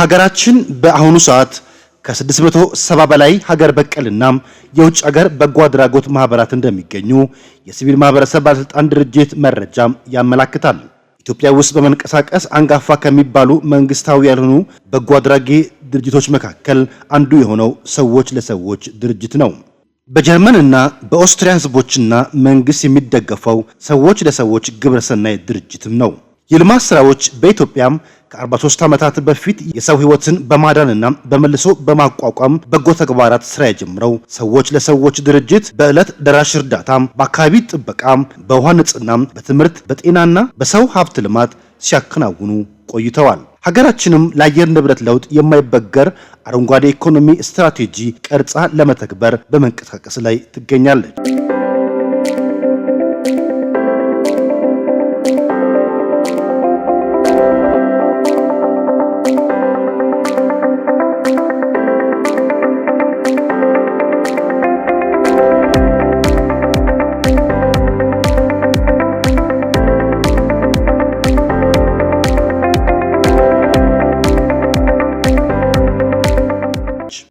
በሀገራችን በአሁኑ ሰዓት ከ670 በላይ ሀገር በቀልና የውጭ ሀገር በጎ አድራጎት ማህበራት እንደሚገኙ የሲቪል ማህበረሰብ ባለስልጣን ድርጅት መረጃም ያመለክታል። ኢትዮጵያ ውስጥ በመንቀሳቀስ አንጋፋ ከሚባሉ መንግስታዊ ያልሆኑ በጎ አድራጊ ድርጅቶች መካከል አንዱ የሆነው ሰዎች ለሰዎች ድርጅት ነው። በጀርመንና በኦስትሪያ ህዝቦችና መንግስት የሚደገፈው ሰዎች ለሰዎች ግብረሰናይ ድርጅትም ነው። የልማት ስራዎች በኢትዮጵያም ከ43 ዓመታት በፊት የሰው ህይወትን በማዳንና በመልሶ በማቋቋም በጎ ተግባራት ስራ የጀመረው ሰዎች ለሰዎች ድርጅት በዕለት ደራሽ እርዳታም፣ በአካባቢ ጥበቃም፣ በውሃ ንጽህናም፣ በትምህርት፣ በጤናና በሰው ሀብት ልማት ሲያከናውኑ ቆይተዋል። ሀገራችንም ለአየር ንብረት ለውጥ የማይበገር አረንጓዴ ኢኮኖሚ ስትራቴጂ ቀርጻ ለመተግበር በመንቀሳቀስ ላይ ትገኛለች።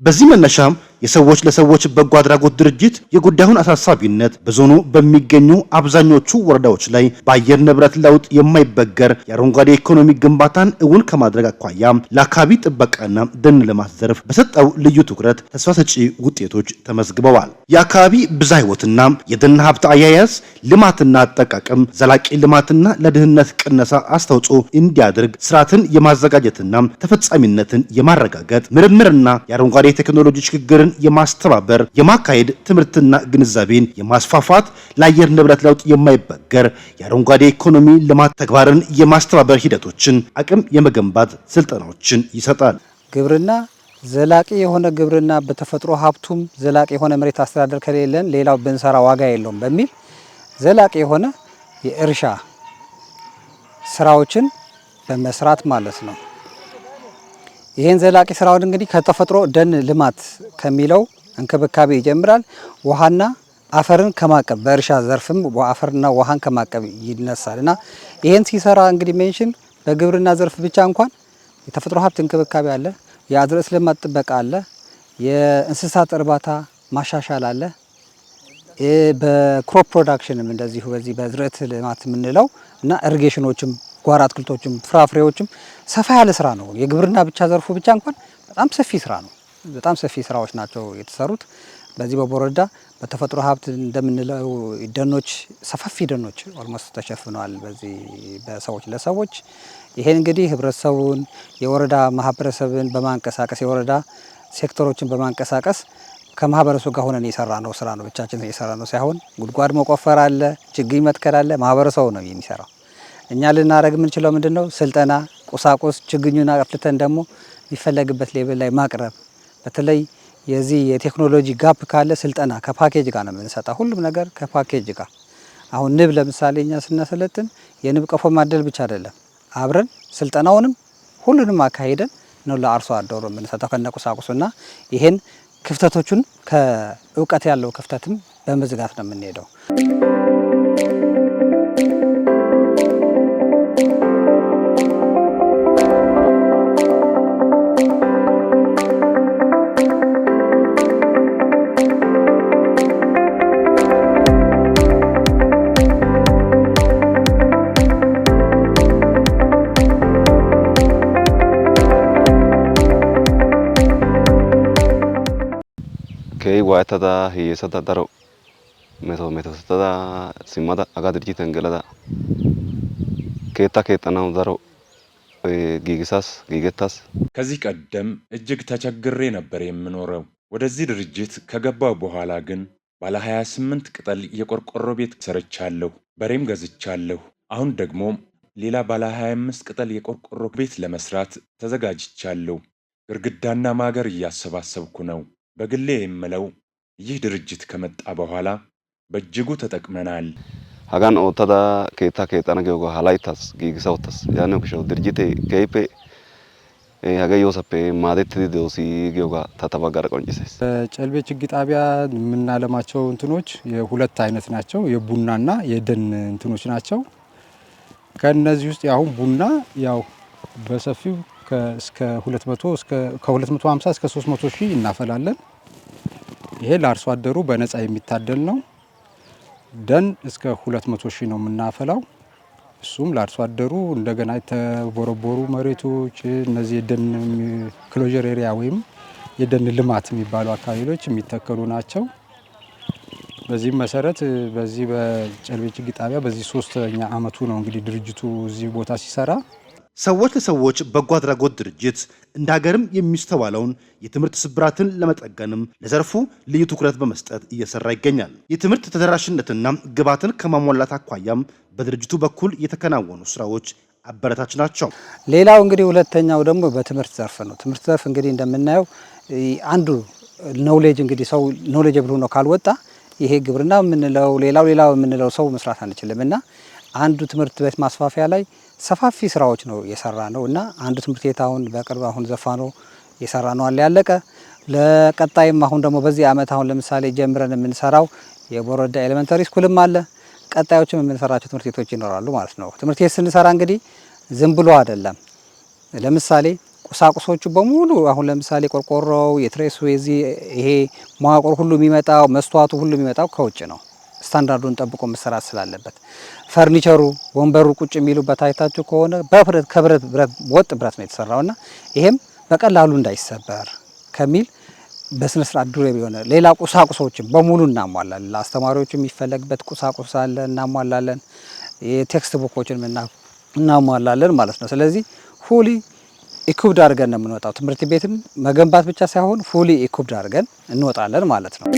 በዚህ መነሻም የሰዎች ለሰዎች በጎ አድራጎት ድርጅት የጉዳዩን አሳሳቢነት በዞኑ በሚገኙ አብዛኞቹ ወረዳዎች ላይ በአየር ንብረት ለውጥ የማይበገር የአረንጓዴ ኢኮኖሚ ግንባታን እውን ከማድረግ አኳያ ለአካባቢ ጥበቃና ደን ልማት ዘርፍ በሰጠው ልዩ ትኩረት ተስፋ ሰጪ ውጤቶች ተመዝግበዋል። የአካባቢ ብዝሃ ሕይወትና የደን ሀብት አያያዝ ልማትና አጠቃቀም ዘላቂ ልማትና ለድህነት ቅነሳ አስተዋጽኦ እንዲያደርግ ስርዓትን የማዘጋጀትና ተፈጻሚነትን የማረጋገጥ ምርምርና የአረንጓዴ ቴክኖሎጂ ሽግግርን የማስተባበር የማካሄድ ትምህርትና ግንዛቤን የማስፋፋት ለአየር ንብረት ለውጥ የማይበገር የአረንጓዴ ኢኮኖሚ ልማት ተግባርን የማስተባበር ሂደቶችን አቅም የመገንባት ስልጠናዎችን ይሰጣል። ግብርና ዘላቂ የሆነ ግብርና በተፈጥሮ ሀብቱም ዘላቂ የሆነ መሬት አስተዳደር ከሌለን ሌላው ብንሰራ ዋጋ የለውም በሚል ዘላቂ የሆነ የእርሻ ስራዎችን በመስራት ማለት ነው። ይሄን ዘላቂ ስራውን እንግዲህ ከተፈጥሮ ደን ልማት ከሚለው እንክብካቤ ይጀምራል። ውሃና አፈርን ከማቀብ በእርሻ ዘርፍም አፈርና ውሃን ከማቀብ ይነሳልና ይሄን ሲሰራ እንግዲህ ሜንሽን በግብርና ዘርፍ ብቻ እንኳን የተፈጥሮ ሀብት እንክብካቤ አለ፣ የአዝርዕት ልማት ጥበቃ አለ፣ የእንስሳት እርባታ ማሻሻል አለ፣ በክሮፕ ፕሮዳክሽንም እንደዚሁ በዚህ በዝርዕት ልማት የምንለው እና ኢሪጌሽኖችም ጓሮ አትክልቶችም ፍራፍሬዎችም ሰፋ ያለ ስራ ነው። የግብርና ብቻ ዘርፉ ብቻ እንኳን በጣም ሰፊ ስራ ነው። በጣም ሰፊ ስራዎች ናቸው የተሰሩት። በዚህ በቦረዳ በተፈጥሮ ሀብት እንደምንለው ደኖች ሰፋፊ ደኖች ኦልሞስት ተሸፍነዋል በዚህ በሰዎች ለሰዎች። ይሄን እንግዲህ ህብረተሰቡን የወረዳ ማህበረሰብን በማንቀሳቀስ የወረዳ ሴክተሮችን በማንቀሳቀስ ከማህበረሰቡ ጋር ሆነን የሰራ ነው ስራ ነው። ብቻችን የሰራ ነው ሳይሆን ጉድጓድ መቆፈር አለ፣ ችግኝ መትከል አለ። ማህበረሰቡ ነው የሚሰራው። እኛ ልናደርግ የምንችለው ምንድነው? ስልጠና፣ ቁሳቁስ፣ ችግኙን አፍልተን ደግሞ የሚፈለግበት ሌቭል ላይ ማቅረብ። በተለይ የዚህ የቴክኖሎጂ ጋፕ ካለ ስልጠና ከፓኬጅ ጋር ነው የምንሰጣው። ሁሉም ነገር ከፓኬጅ ጋር። አሁን ንብ ለምሳሌ እኛ ስናሰለጥን የንብ ቀፎ ማደል ብቻ አይደለም፣ አብረን ስልጠናውንም ሁሉንም አካሂደን ነው ለአርሶ አደሩ የምንሰጠው ከነቁሳቁሱና ይሄን ክፍተቶቹን ከእውቀት ያለው ክፍተትም በመዝጋት ነው የምንሄደው። ዋይታታ ህየሰታ ዳሮ ሜቶሰታ ሲማታ አጋ ድርጅተን ገለዳ ኬታ ኬጠናው ዳሮ ጊጌታስ ከዚህ ቀደም እጅግ ተቸግሬ ነበር የምኖረው። ወደዚህ ድርጅት ከገባው በኋላ ግን ባለ 28 ቅጠል የቆርቆሮ ቤት ሰርቻለሁ፣ በሬም ገዝቻለሁ። አሁን ደግሞ ሌላ ባለ 25 ቅጠል የቆርቆሮ ቤት ለመስራት ተዘጋጅቻለሁ። ግድግዳና ማገር እያሰባሰብኩ ነው። በግሌ የምለው ይህ ድርጅት ከመጣ በኋላ በእጅጉ ተጠቅመናል። ሀጋን ኦታዳ ኬታ ኬጣና ገው ሃላይታስ ጊግሳውታስ ያኔው ከሸው ድርጅቴ ከይፔ ሀጋ ዮሰፔ ማደት ዲዶሲ ገውጋ ተተባጋር ቆንጭሰስ ጨልቤ ችግኝ ጣቢያ የምናለማቸው እንትኖች የሁለት አይነት ናቸው። የቡናና የደን እንትኖች ናቸው። ከነዚህ ውስጥ ያው ቡና ያው በሰፊው እስከ 200 ከ250 እስከ 300 ሺህ እናፈላለን። ይሄ ለአርሶ አደሩ በነፃ የሚታደል ነው። ደን እስከ 200 ሺህ ነው የምናፈላው። እሱም ለአርሶ አደሩ እንደገና የተቦረቦሩ መሬቶች እነዚህ የደን ክሎዥር ኤሪያ ወይም የደን ልማት የሚባሉ አካባቢዎች የሚተከሉ ናቸው። በዚህ መሰረት በዚህ በጨልቤ ችግኝ ጣቢያ በዚህ 3ኛ አመቱ ነው እንግዲህ ድርጅቱ እዚህ ቦታ ሲሰራ። ሰዎች ለሰዎች በጎ አድራጎት ድርጅት እንደ ሀገርም የሚስተዋለውን የትምህርት ስብራትን ለመጠገንም ለዘርፉ ልዩ ትኩረት በመስጠት እየሰራ ይገኛል። የትምህርት ተደራሽነትና ግብዓትን ከማሟላት አኳያም በድርጅቱ በኩል የተከናወኑ ስራዎች አበረታች ናቸው። ሌላው እንግዲህ ሁለተኛው ደግሞ በትምህርት ዘርፍ ነው። ትምህርት ዘርፍ እንግዲህ እንደምናየው አንዱ ኖሌጅ እንግዲህ ሰው ኖሌጅብል ሆኖ ካልወጣ ይሄ ግብርና የምንለው ሌላው የምንለው ሰው መስራት አንችልም እና አንዱ ትምህርት ቤት ማስፋፊያ ላይ ሰፋፊ ስራዎች ነው የሰራ ነው እና አንዱ ትምህርት ቤት አሁን በቅርብ አሁን ዘፋኖ የሰራ ነው አለ ያለቀ። ለቀጣይም አሁን ደግሞ በዚህ አመት አሁን ለምሳሌ ጀምረን የምንሰራው የቦረዳ ኤሌመንተሪ ስኩልም አለ። ቀጣዮችም የምንሰራቸው ትምህርት ቤቶች ይኖራሉ ማለት ነው። ትምህርት ቤት ስንሰራ እንግዲህ ዝም ብሎ አይደለም። ለምሳሌ ቁሳቁሶቹ በሙሉ አሁን ለምሳሌ ቆርቆሮው፣ የትሬሱ፣ የዚህ ይሄ መዋቅር ሁሉ የሚመጣው መስተዋቱ ሁሉ የሚመጣው ከውጭ ነው። ስታንዳርዱን ጠብቆ መሰራት ስላለበት ፈርኒቸሩ፣ ወንበሩ ቁጭ የሚሉበት አይታችሁ ከሆነ በብረት ከብረት ወጥ ብረት ነው የተሰራውና ይሄም በቀላሉ እንዳይሰበር ከሚል በስነ ስርዓት ዱሬ ቢሆን ሌላ ቁሳቁሶችን በሙሉ እናሟላለን። ለአስተማሪዎቹ የሚፈለግበት ቁሳቁስ አለ እናሟላለን። የቴክስት ቡኮችን እናሟላለን ማለት ነው። ስለዚህ ፉሊ ኢኩብድ አድርገን ነው የምንወጣው። ትምህርት ቤትን መገንባት ብቻ ሳይሆን ፉሊ ኢኩብድ አድርገን እንወጣለን ማለት ነው።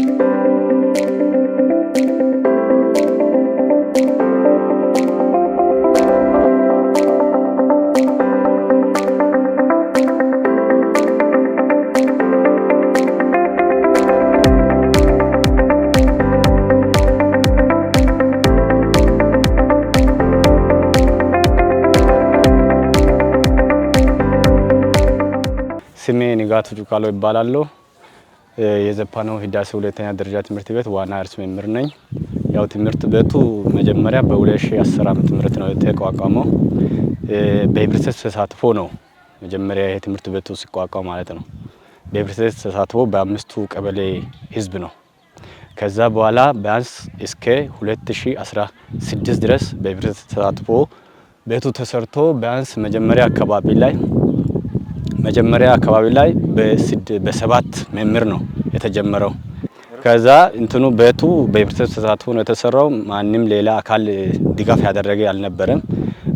ስሜ ንጋቱ ጁካሎ ይባላል። የዘፓኖ ህዳሴ ሁለተኛ ደረጃ ትምህርት ቤት ዋና ርዕሰ መምህር ነኝ። ያው ትምህርት ቤቱ መጀመሪያ በ2010 ዓመተ ምህረት ነው የተቋቋመው። በህብረተሰብ ተሳትፎ ነው መጀመሪያ ይሄ ትምህርት ቤቱ ሲቋቋም ማለት ነው። በህብረተሰብ ተሳትፎ በአምስቱ ቀበሌ ህዝብ ነው። ከዛ በኋላ ቢያንስ እስከ 2016 ድረስ በህብረተሰብ ተሳትፎ ቤቱ ተሰርቶ ቢያንስ መጀመሪያ አካባቢ ላይ በሰባት መምህር ነው የተጀመረው። ከዛ እንትኑ ቤቱ በህብረተሰብ ተሳትፎ ነው የተሰራው። ማንም ሌላ አካል ድጋፍ ያደረገ አልነበረም።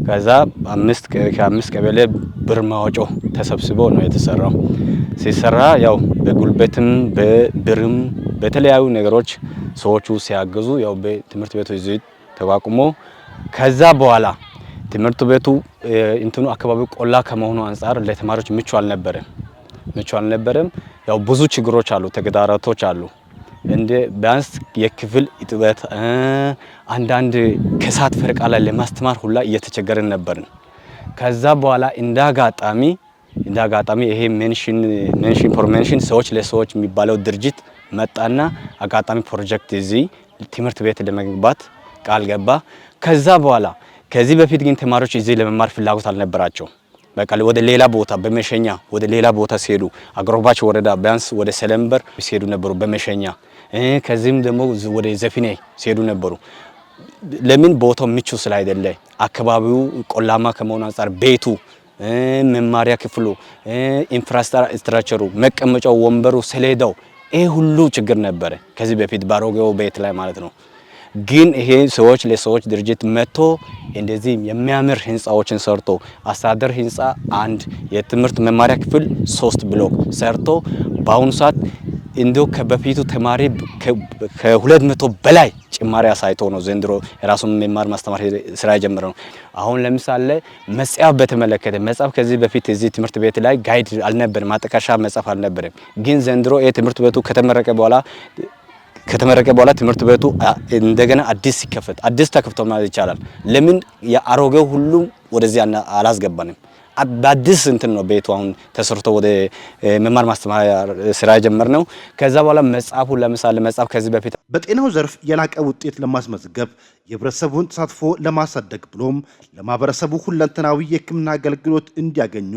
ከዛ ከአምስት ቀበሌ ብር ማወጮ ተሰብስቦ ነው የተሰራው። ሲሰራ ያው በጉልበትም በብርም በተለያዩ ነገሮች ሰዎቹ ሲያገዙ ያው በትምህርት ቤቱ እዚህ ተቋቁሞ ከዛ በኋላ ትምህርት ቤቱ እንትኑ አካባቢው ቆላ ከመሆኑ አንፃር ለተማሪዎች ምቹ አልነበረም። ያው ብዙ ችግሮች አሉ፣ ተግዳሮቶች አሉ። እንደ ቢያንስ የክፍል እጥበት አንዳንድ ከሰዓት ፈረቃ ላይ ለማስተማር ሁላ እየተቸገረን ነበርን። ከዛ በኋላ እንዳጋጣሚ ይሄ ሜንሽን ሰዎች ለሰዎች የሚባለው ድርጅት መጣና አጋጣሚ ፕሮጀክት እዚህ ትምህርት ቤት ለመግባት ቃል ገባ። ከዛ በኋላ ከዚህ በፊት ግን ተማሪዎች እዚህ ለመማር ፍላጎት አልነበራቸው። በቃ ወደ ሌላ ቦታ በመሸኛ ወደ ሌላ ቦታ ሲሄዱ አግሮባች ወረዳ ቢያንስ ወደ ሰለምበር ሲሄዱ ነበሩ በመሸኛ። ከዚህም ደግሞ ወደ ዘፊኔ ሲሄዱ ነበሩ። ለምን ቦታው ምቹ ስላይደለ አካባቢው ቆላማ ከመሆኑ አንፃር ቤቱ፣ መማሪያ ክፍሉ፣ ኢንፍራስትራክቸሩ፣ መቀመጫው፣ ወንበሩ፣ ሰሌዳው ይሄ ሁሉ ችግር ነበረ ከዚህ በፊት ባሮጌው ቤት ላይ ማለት ነው። ግን ይሄ ሰዎች ለሰዎች ድርጅት መጥቶ እንደዚህ የሚያምር ህንጻዎችን ሰርቶ አስተዳደር ህንጻ 1 የትምህርት መማሪያ ክፍል 3 ብሎክ ሰርቶ በአሁኑ ሰዓት እንደው ከበፊቱ ተማሪ ከ200 በላይ ጭማሪ አሳይቶ ነው ዘንድሮ የራሱን መማር ማስተማር ስራ የጀመረው። አሁን ለምሳሌ መጽሐፍ በተመለከተ መጽሐፍ ከዚህ በፊት እዚህ ትምህርት ቤት ላይ ጋይድ አልነበረም፣ ማጠቃሻ መጽሐፍ አልነበረም። ግን ዘንድሮ የትምህርት ቤቱ ከተመረቀ በኋላ ትምህርት ቤቱ እንደገና አዲስ ተከፍቶ ማለት ይቻላል። ለምን የአሮጌው ሁሉ ወደዚህ አላስገባንም። በአዲስ እንትን ነው ቤቱ አሁን ተሰርቶ ወደ መማር ማስተማር ስራ ጀመርነው። ከዛ በኋላ መጽሐፉ ለምሳሌ መጽሐፍ ከዚህ በፊት በጤናው ዘርፍ የላቀ ውጤት ለማስመዝገብ የህብረተሰቡን ተሳትፎ ለማሳደግ ብሎም ለማህበረሰቡ ሁለንተናዊ የሕክምና አገልግሎት እንዲያገኙ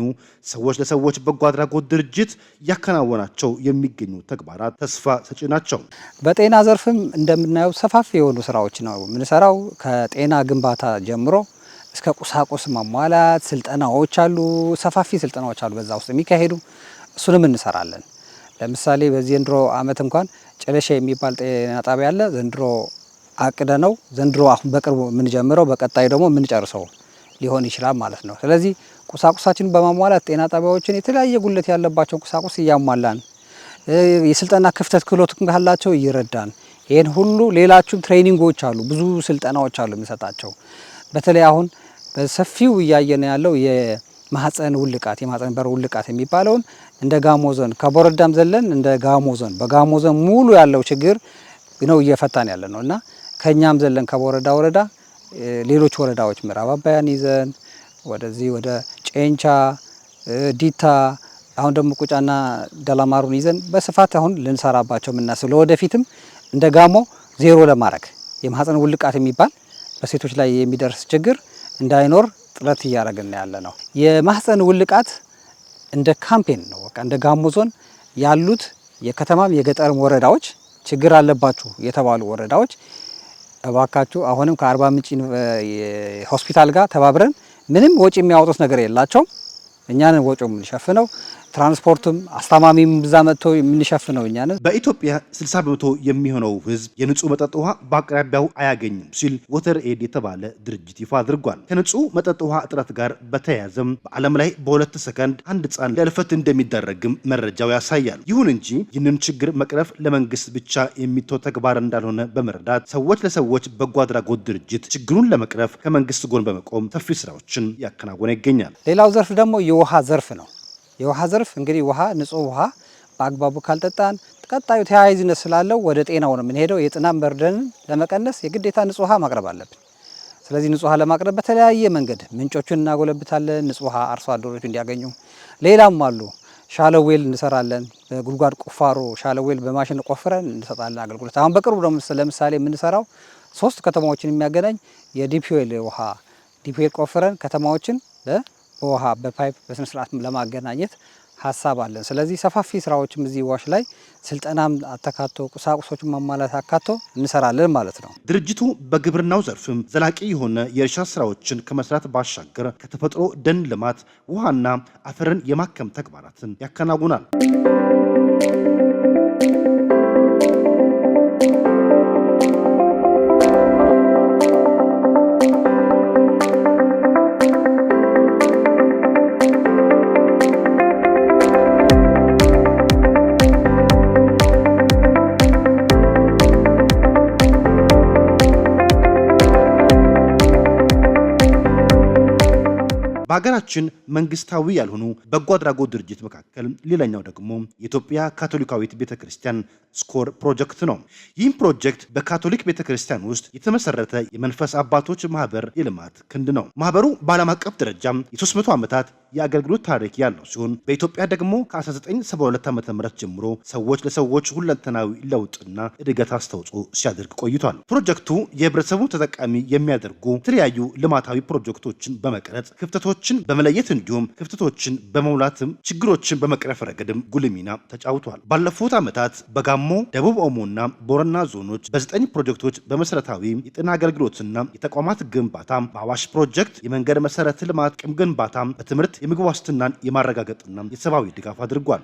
ሰዎች ለሰዎች በጎ አድራጎት ድርጅት ያከናወናቸው የሚገኙ ተግባራት ተስፋ ሰጪ ናቸው። በጤና ዘርፍም እንደምናየው ሰፋፊ የሆኑ ስራዎች ነው የምንሰራው። ከጤና ግንባታ ጀምሮ እስከ ቁሳቁስ ማሟላት ስልጠናዎች አሉ፣ ሰፋፊ ስልጠናዎች አሉ በዛ ውስጥ የሚካሄዱ፣ እሱንም እንሰራለን። ለምሳሌ በዚህ ዘንድሮ አመት እንኳን ጨለሻ የሚባል ጤና ጣቢያ አለ። ዘንድሮ አቅደ ነው ዘንድሮ አሁን በቅርቡ የምንጀምረው በቀጣይ ደግሞ የምንጨርሰው ሊሆን ይችላል ማለት ነው። ስለዚህ ቁሳቁሳችንን በማሟላት ጤና ጣቢያዎችን የተለያየ ጉለት ያለባቸው ቁሳቁስ እያሟላን የስልጠና ክፍተት ክህሎት ካላቸው እየረዳን ይሄን ሁሉ ሌላችሁም ትሬኒንጎች አሉ፣ ብዙ ስልጠናዎች አሉ የምንሰጣቸው። በተለይ አሁን በሰፊው እያየነ ያለው የማህፀን ውልቃት የማህፀን በር ውልቃት የሚባለውን እንደ ጋሞ ዞን ከቦረዳም ዘለን እንደ ጋሞ ዞን በጋሞ ዞን ሙሉ ያለው ችግር ነው እየፈታን ያለ ነው እና ከኛም ዘለን ከቦረዳ ወረዳ ሌሎች ወረዳዎች ምዕራብ አባያን ይዘን ወደዚህ ወደ ጨንቻ ዲታ አሁን ደግሞ ቁጫና ደላማሩን ይዘን በስፋት አሁን ልንሰራባቸው የምናስብ ለወደፊትም እንደ ጋሞ ዜሮ ለማድረግ የማህፀን ውልቃት የሚባል በሴቶች ላይ የሚደርስ ችግር እንዳይኖር ጥረት እያደረግን ያለ ነው። የማህፀን ውልቃት እንደ ካምፔን ነው። በቃ እንደ ጋሞ ዞን ያሉት የከተማም የገጠርም ወረዳዎች ችግር አለባችሁ የተባሉ ወረዳዎች እባካችሁ አሁንም ከአርባ ምንጭ ሆስፒታል ጋር ተባብረን ምንም ወጪ የሚያወጡት ነገር የላቸውም። እኛንን ወጪው የምንሸፍነው ትራንስፖርትም አስተማሚም ብዛ መጥቶ የምንሸፍነው እኛንን። በኢትዮጵያ 60 በመቶ የሚሆነው ህዝብ የንጹህ መጠጥ ውሃ በአቅራቢያው አያገኝም ሲል ወተር ኤድ የተባለ ድርጅት ይፋ አድርጓል። ከንጹህ መጠጥ ውሃ እጥረት ጋር በተያያዘም በዓለም ላይ በ2 ሰከንድ አንድ ህጻን ለህልፈት እንደሚዳረግም መረጃው ያሳያል። ይሁን እንጂ ይህንን ችግር መቅረፍ ለመንግስት ብቻ የሚተው ተግባር እንዳልሆነ በመረዳት ሰዎች ለሰዎች በጎ አድራጎት ድርጅት ችግሩን ለመቅረፍ ከመንግስት ጎን በመቆም ሰፊ ስራዎችን ያከናወነ ይገኛል። ሌላው ዘርፍ ደግሞ የውሃ ዘርፍ ነው። የውሃ ዘርፍ እንግዲህ ውሃ ንጹህ ውሃ በአግባቡ ካልጠጣን ቀጣዩ ተያያዥነት ስላለው ወደ ጤናው ነው የምንሄደው። የጤናን በርደንን ለመቀነስ የግዴታ ንጹህ ውሃ ማቅረብ አለብን። ስለዚህ ንጹህ ውሃ ለማቅረብ በተለያየ መንገድ ምንጮቹን እናጎለብታለን፣ ንጹህ ውሃ አርሶ አደሮች እንዲያገኙ። ሌላም አሉ፣ ሻለዌል እንሰራለን። በጉድጓድ ቁፋሮ ሻለዌል በማሽን ቆፍረን እንሰጣለን አገልግሎት። አሁን በቅርቡ ደግሞ ለምሳሌ የምንሰራው 3 ከተማዎችን የሚያገናኝ የዲፒዌል ውሃ ዲፒዌል ቆፍረን ከተማዎችን በውሃ በፓይፕ በስነ ስርዓት ለማገናኘት ሀሳብ አለን። ስለዚህ ሰፋፊ ስራዎችም እዚህ ዋሽ ላይ ስልጠናም አተካቶ ቁሳቁሶችን ማሟላት አካቶ እንሰራለን ማለት ነው። ድርጅቱ በግብርናው ዘርፍም ዘላቂ የሆነ የእርሻ ስራዎችን ከመስራት ባሻገር ከተፈጥሮ ደን ልማት፣ ውሃና አፈርን የማከም ተግባራትን ያከናውናል። በሀገራችን መንግስታዊ ያልሆኑ በጎ አድራጎት ድርጅት መካከል ሌላኛው ደግሞ የኢትዮጵያ ካቶሊካዊት ቤተክርስቲያን ስኮር ፕሮጀክት ነው። ይህም ፕሮጀክት በካቶሊክ ቤተክርስቲያን ውስጥ የተመሰረተ የመንፈስ አባቶች ማህበር የልማት ክንድ ነው። ማህበሩ በዓለም አቀፍ ደረጃ የ300 ዓመታት የአገልግሎት ታሪክ ያለው ሲሆን በኢትዮጵያ ደግሞ ከ1972 ዓ.ም ጀምሮ ሰዎች ለሰዎች ሁለንተናዊ ለውጥና እድገት አስተዋጽኦ ሲያደርግ ቆይቷል። ፕሮጀክቱ የህብረተሰቡ ተጠቃሚ የሚያደርጉ የተለያዩ ልማታዊ ፕሮጀክቶችን በመቅረጽ ክፍተቶችን በመለየት እንዲሁም ክፍተቶችን በመሙላትም ችግሮችን በመቅረፍ ረገድም ጉልህ ሚና ተጫውቷል። ባለፉት ዓመታት በጋሞ ደቡብ ኦሞና ቦረና ዞኖች በ9 ፕሮጀክቶች በመሰረታዊ የጤና አገልግሎትና የተቋማት ግንባታ፣ በአዋሽ ፕሮጀክት የመንገድ መሰረተ ልማት ቅም ግንባታ፣ በትምህርት የምግብ ዋስትናን የማረጋገጥና የሰብአዊ ድጋፍ አድርጓል።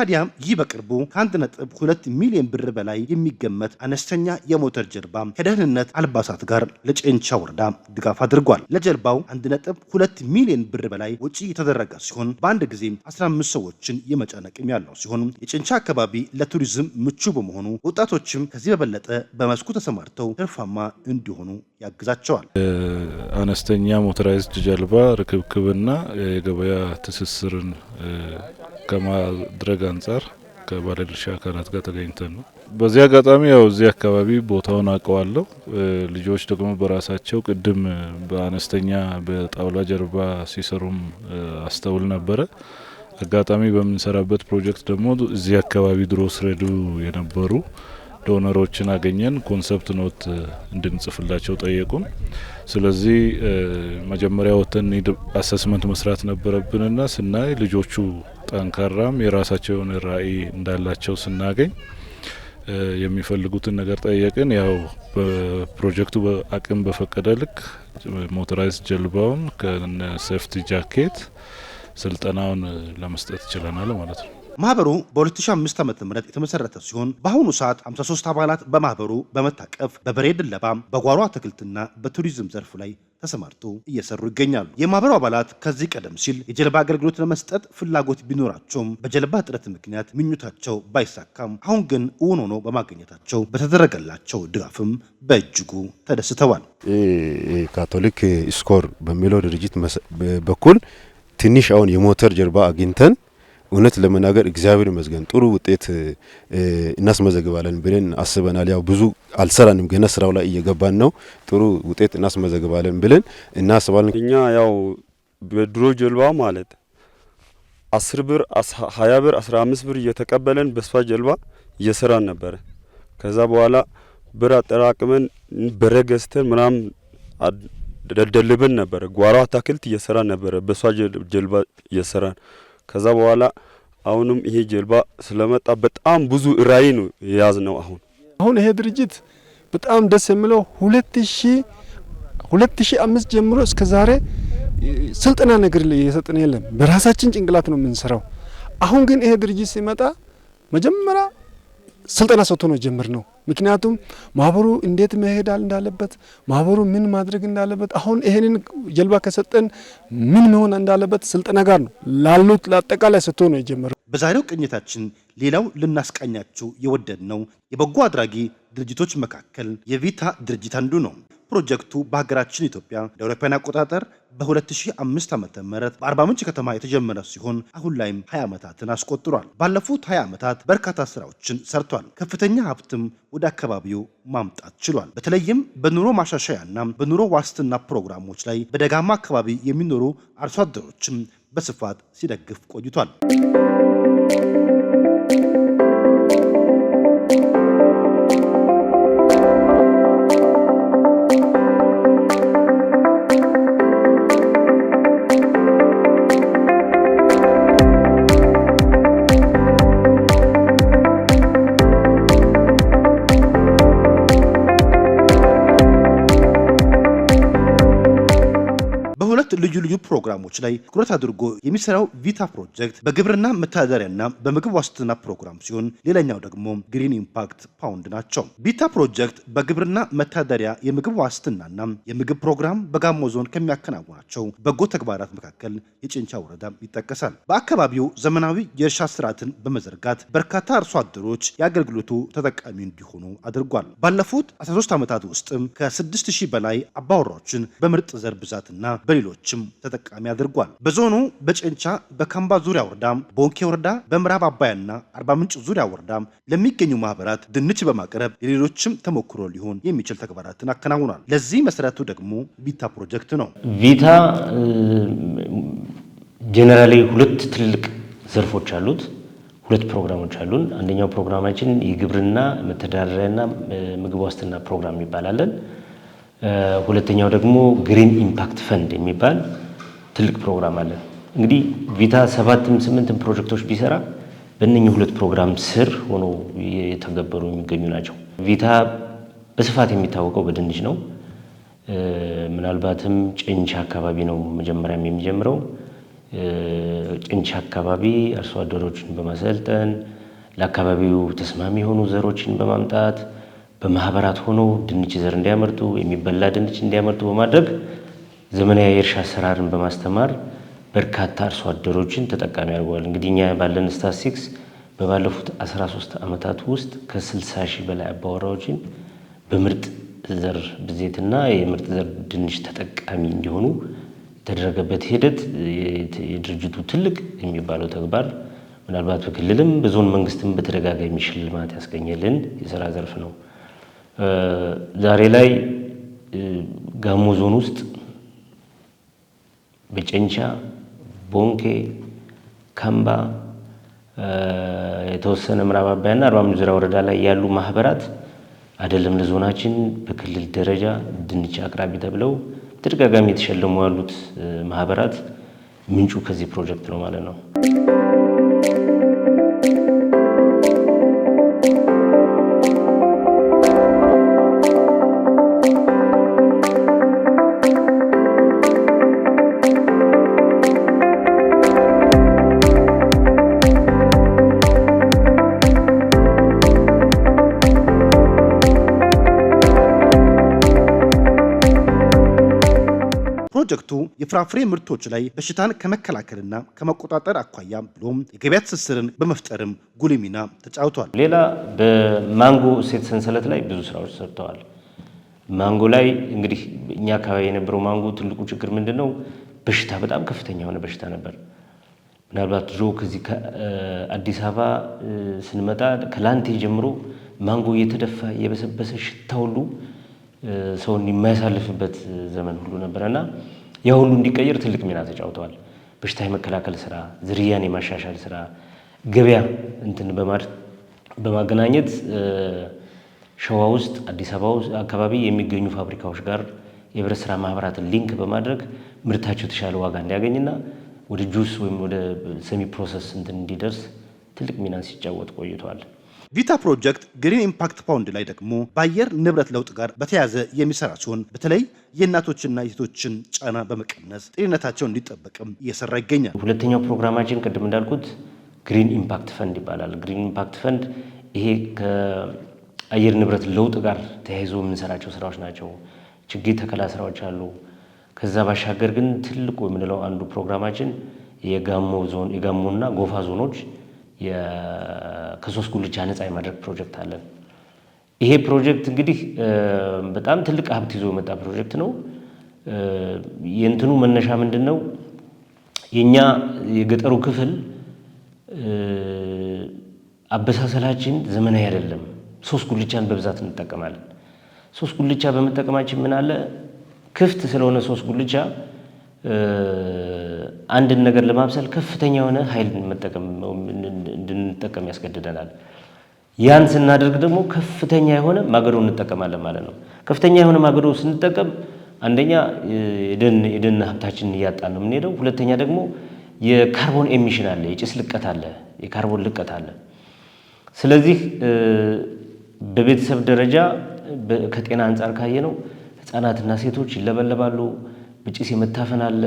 ታዲያም ይህ በቅርቡ ከ1.2 ሚሊዮን ብር በላይ የሚገመት አነስተኛ የሞተር ጀልባ ከደህንነት አልባሳት ጋር ለጨንቻ ወረዳ ድጋፍ አድርጓል። ለጀልባው 1.2 ሚሊዮን ብር በላይ ወጪ የተደረገ ሲሆን በአንድ ጊዜ 15 ሰዎችን የመጫን አቅም ያለው ሲሆን የጨንቻ አካባቢ ለቱሪዝም ምቹ በመሆኑ ወጣቶችም ከዚህ በበለጠ በመስኩ ተሰማርተው ትርፋማ እንዲሆኑ ያግዛቸዋል። አነስተኛ ሞተራይዝድ ጀልባ ርክብክብና የገበያ ትስስርን ከማድረግ አንጻር ከባለድርሻ አካላት ጋር ተገኝተን ነው። በዚህ አጋጣሚ ያው እዚህ አካባቢ ቦታውን አውቀዋለሁ። ልጆች ደግሞ በራሳቸው ቅድም በአነስተኛ በጣውላ ጀርባ ሲሰሩም አስተውል ነበረ። አጋጣሚ በምንሰራበት ፕሮጀክት ደግሞ እዚህ አካባቢ ድሮ ስሬዱ የነበሩ ዶነሮችን አገኘን። ኮንሰፕት ኖት እንድንጽፍላቸው ጠየቁን። ስለዚህ መጀመሪያ ወተን አሰስመንት መስራት ነበረብንና ስናይ ልጆቹ ጠንካራም የራሳቸው የሆነ ራዕይ እንዳላቸው ስናገኝ የሚፈልጉትን ነገር ጠየቅን። ያው በፕሮጀክቱ አቅም በፈቀደ ልክ ሞተራይዝድ ጀልባውን ከነ ሴፍቲ ጃኬት ስልጠናውን ለመስጠት ችለናል ማለት ነው። ማህበሩ በ2005 ዓ.ም የተመሰረተ ሲሆን በአሁኑ ሰዓት 53 አባላት በማህበሩ በመታቀፍ በበሬ ድለባ፣ በጓሮ አትክልትና በቱሪዝም ዘርፍ ላይ ተሰማርቶ እየሰሩ ይገኛሉ። የማህበሩ አባላት ከዚህ ቀደም ሲል የጀልባ አገልግሎት ለመስጠት ፍላጎት ቢኖራቸውም በጀልባ እጥረት ምክንያት ምኞታቸው ባይሳካም አሁን ግን እውን ሆኖ በማግኘታቸው በተደረገላቸው ድጋፍም በእጅጉ ተደስተዋል። ካቶሊክ ስኮር በሚለው ድርጅት በኩል ትንሽ አሁን የሞተር ጀልባ አግኝተን እውነት ለመናገር እግዚአብሔር ይመስገን ጥሩ ውጤት እናስመዘግባለን ብለን አስበናል። ያው ብዙ አልሰራንም ገና ስራው ላይ እየገባን ነው። ጥሩ ውጤት እናስመዘግባለን ብለን እናስባለን። እኛ ያው በድሮ ጀልባ ማለት 10 ብር 20 ብር 15 ብር እየተቀበለን በሷ ጀልባ እየሰራን ነበረ። ከዛ በኋላ ብር አጠራቅመን በረገስተን ምናም ደልደልብን ነበረ። ጓሮ አታክልት እየሰራን ነበረ በሷ ጀልባ እየሰራን። ከዛ በኋላ አሁንም ይሄ ጀልባ ስለመጣ በጣም ብዙ ራዕይ ነው የያዝ ነው። አሁን ይሄ ድርጅት በጣም ደስ የሚለው 2005 ጀምሮ እስከ ዛሬ ስልጠና ነገር እየሰጠን የለም። በራሳችን ጭንቅላት ነው የምንሰራው። አሁን ግን ይሄ ድርጅት ሲመጣ መጀመሪያ ስልጠና ሰጥቶ ነው ጀምር ነው። ምክንያቱም ማህበሩ እንዴት መሄድ እንዳለበት፣ ማህበሩ ምን ማድረግ እንዳለበት፣ አሁን ይሄንን ጀልባ ከሰጠን ምን መሆን እንዳለበት ስልጠና ጋር ነው ላሉት ለአጠቃላይ ሰጥቶ ነው የጀመረው። በዛሬው ቅኝታችን ሌላው ልናስቃኛችሁ የወደድነው የበጎ አድራጊ ድርጅቶች መካከል የቪታ ድርጅት አንዱ ነው። ፕሮጀክቱ በሀገራችን ኢትዮጵያ ለአውሮፓውያን አቆጣጠር በ2005 ዓ.ም በአርባ ምንጭ ከተማ የተጀመረ ሲሆን አሁን ላይም 20 ዓመታትን አስቆጥሯል። ባለፉት 20 ዓመታት በርካታ ስራዎችን ሰርቷል። ከፍተኛ ሀብትም ወደ አካባቢው ማምጣት ችሏል። በተለይም በኑሮ ማሻሻያና በኑሮ ዋስትና ፕሮግራሞች ላይ በደጋማ አካባቢ የሚኖሩ አርሶ አደሮችም በስፋት ሲደግፍ ቆይቷል። ልዩ ልዩ ፕሮግራሞች ላይ ትኩረት አድርጎ የሚሰራው ቪታ ፕሮጀክት በግብርና መተዳደሪያና በምግብ ዋስትና ፕሮግራም ሲሆን ሌላኛው ደግሞ ግሪን ኢምፓክት ፓውንድ ናቸው። ቪታ ፕሮጀክት በግብርና መተዳደሪያ የምግብ ዋስትናና የምግብ ፕሮግራም በጋሞ ዞን ከሚያከናውናቸው በጎ ተግባራት መካከል የጨንቻ ወረዳ ይጠቀሳል። በአካባቢው ዘመናዊ የእርሻ ስርዓትን በመዘርጋት በርካታ አርሶ አደሮች የአገልግሎቱ ተጠቃሚ እንዲሆኑ አድርጓል። ባለፉት 13 ዓመታት ውስጥም ከ6000 በላይ አባወራዎችን በምርጥ ዘር ብዛትና በሌሎችም ተጠቃሚ አድርጓል። በዞኑ በጨንቻ በካምባ ዙሪያ ወረዳ፣ በወንኬ ወረዳ፣ በምዕራብ አባያና አርባ ምንጭ ዙሪያ ወረዳ ለሚገኙ ማህበራት ድንች በማቅረብ ለሌሎችም ተሞክሮ ሊሆን የሚችል ተግባራትን አከናውኗል። ለዚህ መሰረቱ ደግሞ ቪታ ፕሮጀክት ነው። ቪታ ጄኔራሊ ሁለት ትልልቅ ዘርፎች አሉት። ሁለት ፕሮግራሞች አሉን። አንደኛው ፕሮግራማችን የግብርና መተዳደሪያና ምግብ ዋስትና ፕሮግራም ይባላል። ሁለተኛው ደግሞ ግሪን ኢምፓክት ፈንድ የሚባል ትልቅ ፕሮግራም አለን። እንግዲህ ቪታ 7-8 ፕሮጀክቶች ቢሰራ በእነኚህ ሁለት ፕሮግራም ስር ሆኖ የተገበሩ የሚገኙ ናቸው። ቪታ በስፋት የሚታወቀው በድንች ነው። ምናልባትም ጨንቻ አካባቢ ነው መጀመሪያም የሚጀምረው። ጭንቻ አካባቢ አርሶ አደሮችን በማሰልጠን ለአካባቢው ተስማሚ የሆኑ ዘሮችን በማምጣት በማህበራት ሆኖ ድንች ዘር እንዲያመርቱ የሚበላ ድንች እንዲያመርቱ በማድረግ ዘመናዊ የእርሻ አሰራርን በማስተማር በርካታ አርሶ አደሮችን ተጠቃሚ አድርገዋል። እንግዲህ እኛ ባለን ስታቲስቲክስ በባለፉት 13 ዓመታት ውስጥ ከ60 ሺህ በላይ አባወራዎችን በምርጥ ዘር ብዜትና የምርጥ ዘር ድንች ተጠቃሚ እንዲሆኑ የተደረገበት ሂደት የድርጅቱ ትልቅ የሚባለው ተግባር ምናልባት በክልልም በዞን መንግስትም በተደጋጋሚ ሽልማት ያስገኘልን የሥራ ዘርፍ ነው። ዛሬ ላይ ጋሞ ዞን ውስጥ በጨንቻ፣ ቦንኬ፣ ካምባ የተወሰነ ምዕራብ አባያና አርባ ምንጭ ዙሪያ ወረዳ ላይ ያሉ ማህበራት አይደለም ለዞናችን በክልል ደረጃ ድንች አቅራቢ ተብለው ተደጋጋሚ የተሸለሙ ያሉት ማህበራት ምንጩ ከዚህ ፕሮጀክት ነው ማለት ነው። ፕሮጀክቱ የፍራፍሬ ምርቶች ላይ በሽታን ከመከላከልና ከመቆጣጠር አኳያ ብሎም የገበያ ትስስርን በመፍጠርም ጉልህ ሚና ተጫውቷል። ሌላ በማንጎ እሴት ሰንሰለት ላይ ብዙ ስራዎች ሰርተዋል። ማንጎ ላይ እንግዲህ እኛ አካባቢ የነበረው ማንጎ ትልቁ ችግር ምንድነው? በሽታ በጣም ከፍተኛ የሆነ በሽታ ነበር። ምናልባት ድሮ ከዚህ ከአዲስ አበባ ስንመጣ ከላንቴ ጀምሮ ማንጎ እየተደፋ የበሰበሰ ሽታ ሁሉ ሰውን የማያሳልፍበት ዘመን ሁሉ ነበርና ያ ሁሉ እንዲቀየር ትልቅ ሚና ተጫውተዋል። በሽታ የመከላከል ስራ፣ ዝርያን የማሻሻል ስራ፣ ገበያ እንትን በማገናኘት ሸዋ ውስጥ አዲስ አበባ ውስጥ አካባቢ የሚገኙ ፋብሪካዎች ጋር የህብረት ስራ ማህበራትን ሊንክ በማድረግ ምርታቸው የተሻለ ዋጋ እንዲያገኝና ወደ ጁስ ወይም ወደ ሰሚ ፕሮሰስ እንትን እንዲደርስ ትልቅ ሚና ሲጫወት ቆይቷል። ቪታ ፕሮጀክት ግሪን ኢምፓክት ፋውንድ ላይ ደግሞ በአየር ንብረት ለውጥ ጋር በተያያዘ የሚሰራ ሲሆን በተለይ የእናቶችና የሴቶችን ጫና በመቀነስ ጤንነታቸው እንዲጠበቅም እየሰራ ይገኛል። ሁለተኛው ፕሮግራማችን ቅድም እንዳልኩት ግሪን ኢምፓክት ፈንድ ይባላል። ግሪን ኢምፓክት ፈንድ ይሄ ከአየር ንብረት ለውጥ ጋር ተያይዞ የምንሰራቸው ስራዎች ናቸው። ችግኝ ተከላ ስራዎች አሉ። ከዛ ባሻገር ግን ትልቁ የምንለው አንዱ ፕሮግራማችን የጋሞና ጎፋ ዞኖች ከሶስት ጉልቻ ነፃ የማድረግ ፕሮጀክት አለን። ይሄ ፕሮጀክት እንግዲህ በጣም ትልቅ ሀብት ይዞ የመጣ ፕሮጀክት ነው። የእንትኑ መነሻ ምንድነው? የኛ የገጠሩ ክፍል አበሳሰላችን ዘመናዊ አይደለም። ሶስት ጉልቻን በብዛት እንጠቀማለን። ሶስት ጉልቻ በመጠቀማችን ምን አለ ክፍት ስለሆነ ሶስት ጉልቻ አንድን ነገር ለማብሰል ከፍተኛ የሆነ ኃይል እንድንጠቀም ያስገድደናል። ያን ስናደርግ ደግሞ ከፍተኛ የሆነ ማገዶ እንጠቀማለን ማለት ነው። ከፍተኛ የሆነ ማገዶ ስንጠቀም አንደኛ የደን ሀብታችንን እያጣን ነው የምንሄደው። ሁለተኛ ደግሞ የካርቦን ኤሚሽን አለ፣ የጭስ ልቀት አለ፣ የካርቦን ልቀት አለ። ስለዚህ በቤተሰብ ደረጃ ከጤና አንጻር ካየ ነው ህፃናትና ሴቶች ይለበለባሉ። በጭስ የመታፈን አለ።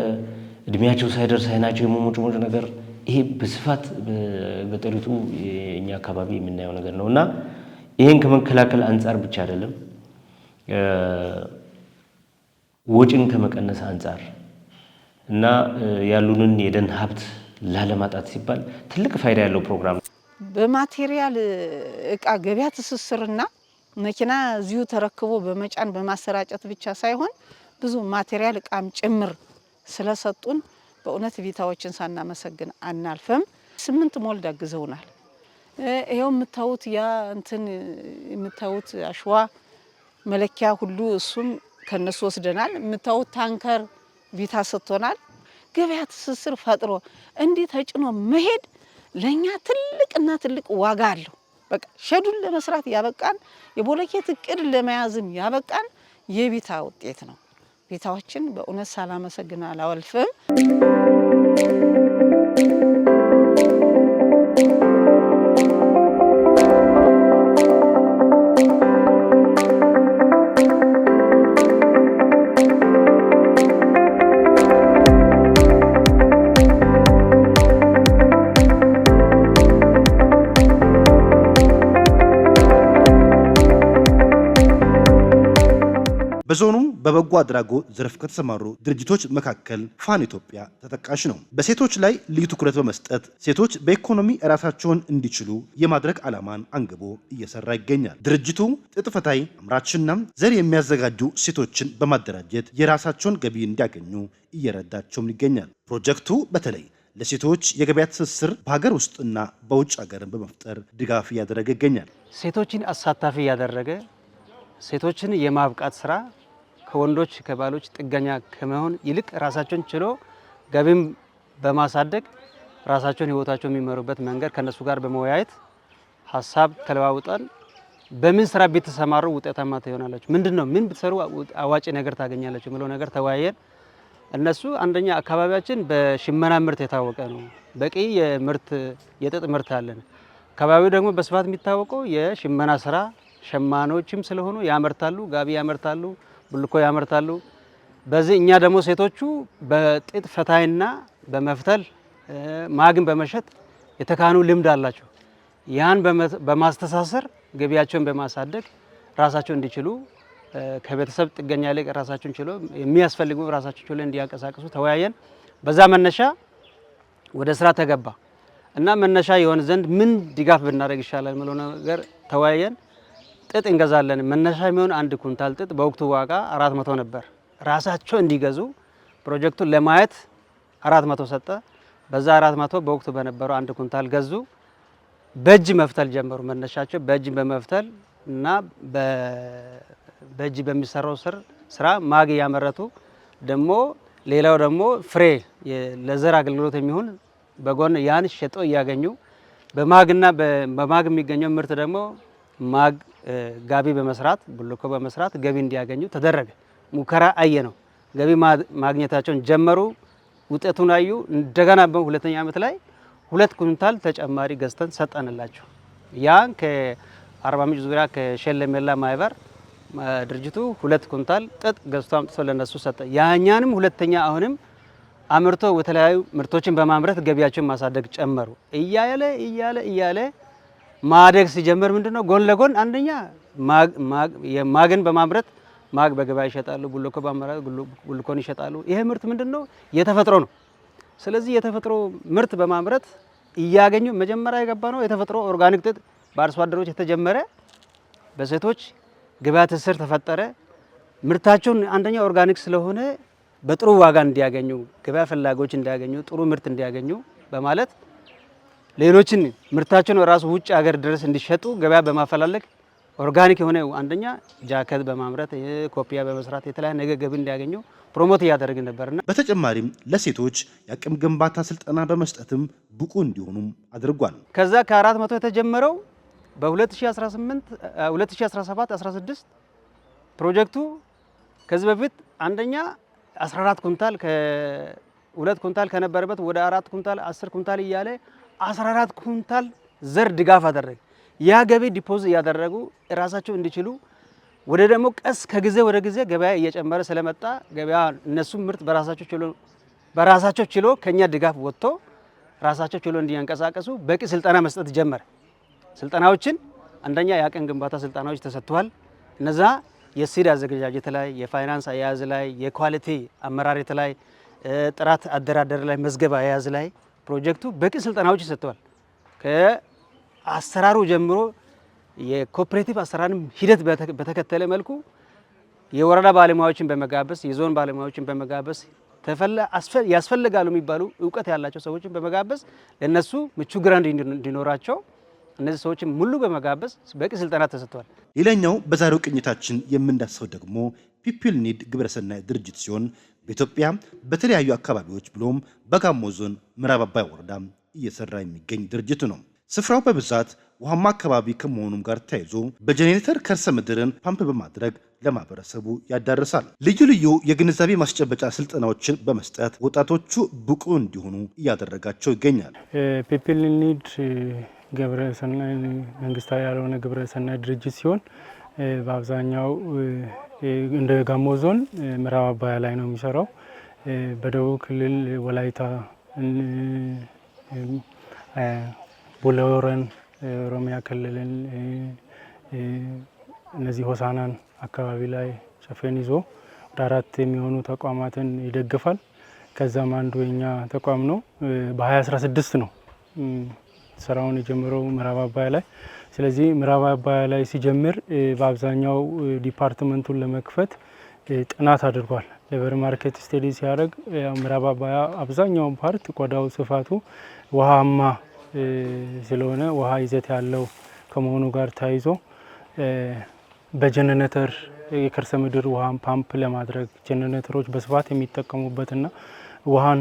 እድሜያቸው ሳይደርስ አይናቸው የመሞጭሞጭ ነገር ይሄ በስፋት በገጠሪቱ የኛ አካባቢ የምናየው ነገር ነውና ይሄን ከመከላከል አንጻር ብቻ አይደለም ወጪን ከመቀነስ አንጻር እና ያሉንን የደን ሀብት ላለማጣት ሲባል ትልቅ ፋይዳ ያለው ፕሮግራም ነው። በማቴሪያል እቃ ገበያ ትስስርና መኪና እዚሁ ተረክቦ በመጫን በማሰራጨት ብቻ ሳይሆን ብዙ ማቴሪያል እቃም ጭምር ስለሰጡን በእውነት ቪታዎችን ሳናመሰግን አናልፈም። 8 ሞልድ አግዘውናል። ይሄው የምታዩት ያ እንትን የምታዩት አሸዋ መለኪያ ሁሉ እሱም ከነሱ ወስደናል። የምታዩት ታንከር ቪታ ሰጥቶናል። ገበያ ትስስር ፈጥሮ እንዲህ ተጭኖ መሄድ ለኛ ትልቅና ትልቅ ዋጋ አለው። በቃ ሸዱን ለመስራት ያበቃን የቦለኬት እቅድ ለመያዝም ያበቃን የቪታ ውጤት ነው። ቪታዎችን በእውነት ሳላመሰግን አላወልፍም። በዞኑ በበጎ አድራጎት ዘርፍ ከተሰማሩ ድርጅቶች መካከል ፋን ኢትዮጵያ ተጠቃሽ ነው። በሴቶች ላይ ልዩ ትኩረት በመስጠት ሴቶች በኢኮኖሚ ራሳቸውን እንዲችሉ የማድረግ ዓላማን አንግቦ እየሰራ ይገኛል። ድርጅቱ ጥጥ ፈታይ፣ አምራችና ዘር የሚያዘጋጁ ሴቶችን በማደራጀት የራሳቸውን ገቢ እንዲያገኙ እየረዳቸውም ይገኛል። ፕሮጀክቱ በተለይ ለሴቶች የገበያ ትስስር በሀገር ውስጥና በውጭ ሀገርን በመፍጠር ድጋፍ እያደረገ ይገኛል። ሴቶችን አሳታፊ ያደረገ ሴቶችን የማብቃት ስራ ከወንዶች ከባሎች ጥገኛ ከመሆን ይልቅ ራሳቸውን ችሎ ገቢም በማሳደግ ራሳቸውን ህይወታቸውን የሚመሩበት መንገድ ከነሱ ጋር በመወያየት ሀሳብ ተለዋውጠን በምን ስራ ብትሰማሩ ውጤታማ ትሆናላችሁ፣ ምንድነው ምን ብትሰሩ አዋጭ ነገር ታገኛላችሁ የሚለው ነገር ተወያየን። እነሱ አንደኛ አካባቢያችን በሽመና ምርት የታወቀ ነው። በቂ የጥጥ ምርት አለን። አካባቢው ደግሞ በስፋት የሚታወቀው የሽመና ስራ ሸማኖችም ስለሆኑ ያመርታሉ፣ ጋቢ ያመርታሉ፣ ቡልኮ ያመርታሉ። በዚህ እኛ ደግሞ ሴቶቹ በጥጥ ፈታይና በመፍተል ማግን በመሸጥ የተካኑ ልምድ አላቸው። ያን በማስተሳሰር ገቢያቸውን በማሳደግ ራሳቸው እንዲችሉ ከቤተሰብ ጥገኛ ላይ ራሳቸውን ችሎ የሚያስፈልጉ ራሳቸው ችሎ እንዲያንቀሳቅሱ ተወያየን። በዛ መነሻ ወደ ስራ ተገባ እና መነሻ የሆነ ዘንድ ምን ድጋፍ ብናደርግ ይሻላል የሚለው ነገር ተወያየን። ጥጥ እንገዛለን። መነሻ የሚሆን 1 ኩንታል ጥጥ በወቅቱ ዋጋ 400 ነበር። ራሳቸው እንዲገዙ ፕሮጀክቱን ለማየት 400 ሰጠ። በዛ 400 በወቅቱ በነበረው 1 ኩንታል ገዙ። በእጅ መፍተል ጀመሩ። መነሻቸው በእጅ በመፍተል እና በእጅ በሚሰራው ስራ ማግ ያመረቱ ደግሞ ሌላው ደግሞ ፍሬ ለዘር አገልግሎት የሚሆን በጎን ያን ሸጦ እያገኙ በማግና በማግ የሚገኘው ምርት ደግሞ ማግ ጋቢ በመስራት ቡልኮ በመስራት ገቢ እንዲያገኙ ተደረገ። ሙከራ አየ ነው። ገቢ ማግኘታቸውን ጀመሩ። ውጤቱን አዩ። እንደገና በሁለተኛ ዓመት ላይ 2 ኩንታል ተጨማሪ ገዝተን ሰጠንላቸው። ያን ከአርባ ምንጭ ዙሪያ ከሸለሜላ ማህበር ድርጅቱ 2 ኩንታል ጥጥ ገዝቶ አምጥቶ ለነሱ ሰጠ። ያኛንም ሁለተኛ አሁንም አምርቶ የተለያዩ ምርቶችን በማምረት ገቢያቸውን ማሳደግ ጨመሩ። እያለ ማደግ ሲጀምር ምንድነው ጎን ለጎን አንደኛ ማግን በማምረት ማግ በገበያ ይሸጣሉ፣ ቡልኮ በማምረት ቡልኮን ይሸጣሉ። ይሄ ምርት ምንድነው የተፈጥሮ ነው። ስለዚህ የተፈጥሮ ምርት በማምረት እያገኙ መጀመሪያ የገባ ነው የተፈጥሮ ኦርጋኒክ ጥጥ በአርሶ አደሮች የተጀመረ በሴቶች ገበያ ትስስር ተፈጠረ። ምርታቸውን አንደኛ ኦርጋኒክ ስለሆነ በጥሩ ዋጋ እንዲያገኙ ገበያ ፈላጊዎች እንዲያገኙ ጥሩ ምርት እንዲያገኙ በማለት ሌሎችን ምርታቸውን ራሱ ውጭ ሀገር ድረስ እንዲሸጡ ገበያ በማፈላለግ ኦርጋኒክ የሆነ አንደኛ ጃኬት በማምረት ኮፒያ በመስራት የተለያየ ነገር ገቢ እንዲያገኙ ፕሮሞት እያደረግን ነበርና በተጨማሪም ለሴቶች የአቅም ግንባታ ስልጠና በመስጠትም ብቁ እንዲሆኑም አድርጓል። ከዛ ከ400 የተጀመረው በ2017 16 ፕሮጀክቱ ከዚህ በፊት አንደኛ 14 ኩንታል ከ2 ኩንታል ከነበረበት ወደ 4 ኩንታል 10 ኩንታል እያለ 14 ኩንታል ዘር ድጋፍ አደረገ። ያ ገቢ ዲፖዝ እያደረጉ ራሳቸው እንዲችሉ ወደ ደግሞ ቀስ ከጊዜ ወደ ጊዜ ገበያ እየጨመረ ስለመጣ ገበያ እነሱ ምርት በራሳቸው ችሎ ከኛ ድጋፍ ወጥቶ ራሳቸው ችሎ እንዲያንቀሳቀሱ በቂ ስልጠና መስጠት ጀመረ። ስልጠናዎችን አንደኛ የአቅም ግንባታ ስልጠናዎች ተሰጥቷል። እነዛ የሲድ አዘገጃጀት ላይ፣ የፋይናንስ አያያዝ ላይ፣ የኳሊቲ አመራረት ላይ፣ ጥራት አደራደር ላይ፣ መዝገብ አያያዝ ላይ ፕሮጀክቱ በቂ ስልጠናዎች ሰጥቷል። ከአሰራሩ ጀምሮ የኮኦፕሬቲቭ አሰራርም ሂደት በተከተለ መልኩ የወረዳ ባለሙያዎችን በመጋበዝ የዞን ባለሙያዎችን በመጋበዝ ያስፈልጋሉ የሚባሉ እውቀት ያላቸው ሰዎችን በመጋበዝ ለነሱ ምቹ ግራንድ እንዲኖራቸው እነዚህ ሰዎችን ሙሉ በመጋበዝ በቂ ስልጠና ተሰጥቷል። ሌላኛው በዛሬው ቅኝታችን የምንዳስሰው ደግሞ ፒፕል ኒድ ግብረሰናይ ድርጅት ሲሆን በኢትዮጵያ በተለያዩ አካባቢዎች ብሎም በጋሞ ዞን ምዕራብ አባይ ወረዳ እየሰራ የሚገኝ ድርጅት ነው። ስፍራው በብዛት ውሃማ አካባቢ ከመሆኑም ጋር ተያይዞ በጄኔሬተር ከርሰ ምድርን ፓምፕ በማድረግ ለማህበረሰቡ ያዳርሳል። ልዩ ልዩ የግንዛቤ ማስጨበጫ ስልጠናዎችን በመስጠት ወጣቶቹ ብቁ እንዲሆኑ እያደረጋቸው ይገኛል። ፒፕል ኒድ ግብረሰናይ መንግስታዊ ያልሆነ ግብረሰናይ ድርጅት ሲሆን በአብዛኛው እንደ ጋሞ ዞን ምዕራብ አባያ ላይ ነው የሚሰራው። በደቡብ ክልል ወላይታ፣ ቡሌሆረን፣ ኦሮሚያ ክልልን እነዚህ ሆሳናን አካባቢ ላይ ጨፌን ይዞ ወደ 4 የሚሆኑ ተቋማትን ይደግፋል። ከዛም አንዱ የኛ ተቋም ነው። በ2016 ነው ስራውን የጀመረው ምዕራብ አባያ ላይ። ስለዚህ ምዕራብ አባያ ላይ ሲጀምር በአብዛኛው ዲፓርትመንቱን ለመክፈት ጥናት አድርጓል። ሌበር ማርኬት ስቴዲ ሲያደርግ ምዕራብ አባያ አብዛኛውን ፓርት ቆዳው ስፋቱ ውሃማ ስለሆነ ውሃ ይዘት ያለው ከመሆኑ ጋር ተያይዞ በጀነሬተር የከርሰ ምድር ውሃን ፓምፕ ለማድረግ ጀነሬተሮች በስፋት የሚጠቀሙበትና ውሃን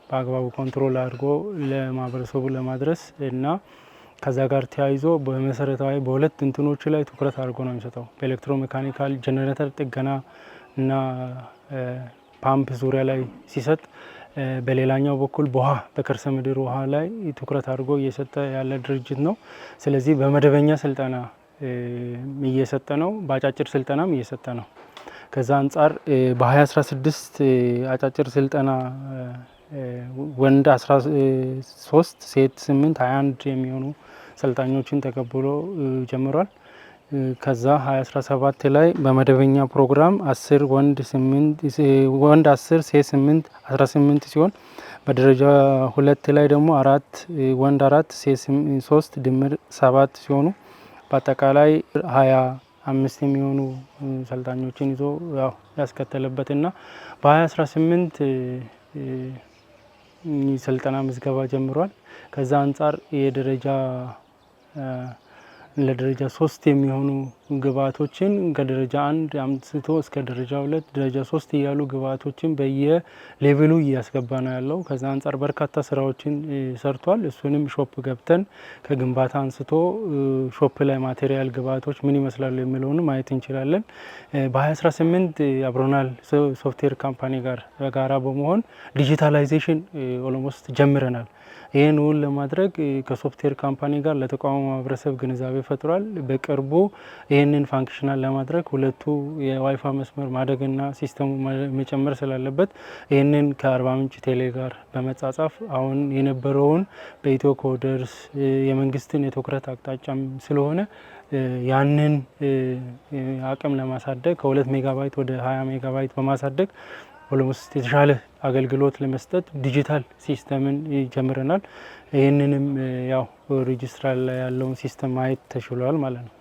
በአግባቡ ኮንትሮል አድርጎ ለማህበረሰቡ ለማድረስ እና ከዛ ጋር ተያይዞ በመሰረታዊ በሁለት እንትኖች ላይ ትኩረት አድርጎ ነው የሚሰጠው። በኤሌክትሮሜካኒካል ጀነሬተር ጥገና እና ፓምፕ ዙሪያ ላይ ሲሰጥ፣ በሌላኛው በኩል በውሃ በከርሰ ምድር ውሃ ላይ ትኩረት አድርጎ እየሰጠ ያለ ድርጅት ነው። ስለዚህ በመደበኛ ስልጠና እየሰጠ ነው፣ በአጫጭር ስልጠናም እየሰጠ ነው። ከዛ አንጻር በ2016 አጫጭር ስልጠና ወንድ 13 ሴት 8 21 የሚሆኑ ሰልጣኞችን ተቀብሎ ጀምሯል። ከዛ 2017 ላይ በመደበኛ ፕሮግራም 10 ወንድ 10 ሴት 8 18 ሲሆን በደረጃ 2 ላይ ደግሞ 4 ወንድ 4 ሴት 3 ድምር 7 ሲሆኑ በአጠቃላይ 25 የሚሆኑ ሰልጣኞችን ይዞ ያስከተለበትና በ2018 ስልጠና ምዝገባ ጀምሯል። ከዛ አንጻር የደረጃ ለደረጃ 3 የሚሆኑ ግብአቶችን ከደረጃ 1 አምስቶ እስከ ደረጃ 2 ደረጃ 3 እያሉ ግብአቶችን በየሌቭሉ እያስገባ ነው ያለው። ከዛ አንጻር በርካታ ስራዎችን ሰርቷል። እሱንም ሾፕ ገብተን ከግንባታ አንስቶ ሾፕ ላይ ማቴሪያል ግብአቶች ምን ይመስላሉ የሚለውን ማየት እንችላለን። በ2018 አብሮናል ሶፍትዌር ካምፓኒ ጋር በጋራ በመሆን ዲጂታላይዜሽን ኦልሞስት ጀምረናል። ይህን ውል ለማድረግ ከሶፍትዌር ካምፓኒ ጋር ለተቋሙ ማህበረሰብ ግንዛቤ ፈጥሯል። በቅርቡ ይህንን ፋንክሽናል ለማድረግ ሁለቱ የዋይፋይ መስመር ማደግና ሲስተሙ መጨመር ስላለበት ይህንን ከአርባ ምንጭ ቴሌ ጋር በመጻጻፍ አሁን የነበረውን በኢትዮ ኮደርስ የመንግስትን የትኩረት አቅጣጫም ስለሆነ ያንን አቅም ለማሳደግ ከ2 ሜጋባይት ወደ 20 ሜጋባይት በማሳደግ ኦልሞስት የተሻለ አገልግሎት ለመስጠት ዲጂታል ሲስተምን ጀምረናል። ይህንንም ያው ሬጅስትራር ላይ ያለውን ሲስተም ማየት ተችሏል ማለት ነው።